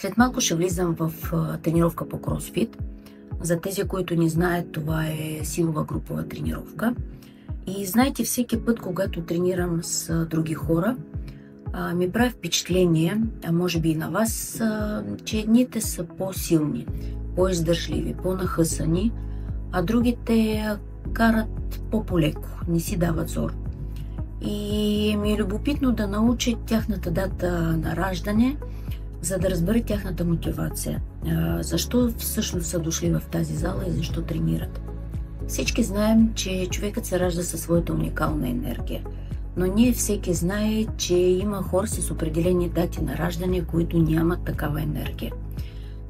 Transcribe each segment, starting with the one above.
След малко ще влизам в тренировка по кросфит. За тези, които не знаят, това е силова групова тренировка. И знаете, всеки път, когато тренирам с други хора, ми прави впечатление, а може би и на вас, че едните са по-силни, по-издържливи, по-нахъсани, а другите карат по-полеко, не си дават зор. И ми е любопитно да науча тяхната дата на раждане, за да разбера тяхната мотивация. Защо всъщност са дошли в тази зала и защо тренират. Всички знаем, че човекът се ражда със своята уникална енергия. Но ние всеки знае, че има хора с определени дати на раждане, които нямат такава енергия.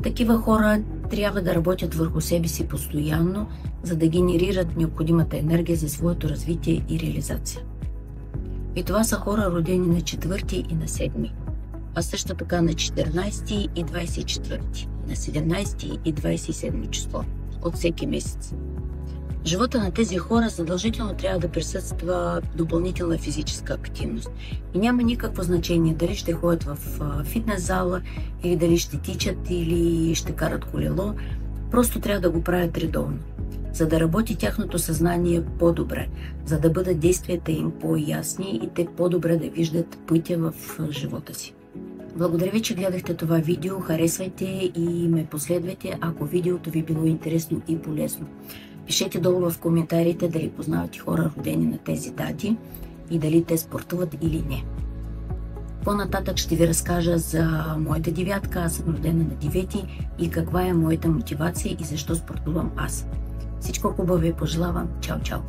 Такива хора трябва да работят върху себе си постоянно, за да генерират необходимата енергия за своето развитие и реализация. И това са хора, родени на 4 и на 7, а също така на 14 и 24, на 17 и 27 число от всеки месец. В живота на тези хора задължително трябва да присъства допълнителна физическа активност. И няма никакво значение дали ще ходят в фитнес зала, или дали ще тичат, или ще карат колело. Просто трябва да го правят редовно, за да работи тяхното съзнание по-добре, за да бъдат действията им по-ясни и те по-добре да виждат пътя в живота си. Благодаря ви, че гледахте това видео. Харесвайте и ме последвайте, ако видеото ви било интересно и полезно. Пишете долу в коментарите дали познавате хора, родени на тези дати и дали те спортуват или не. По-нататък ще ви разкажа за моята девятка, аз съм родена на 9 и каква е моята мотивация и защо спортувам аз. Всичко хубаво ви пожелавам. Чао, чао!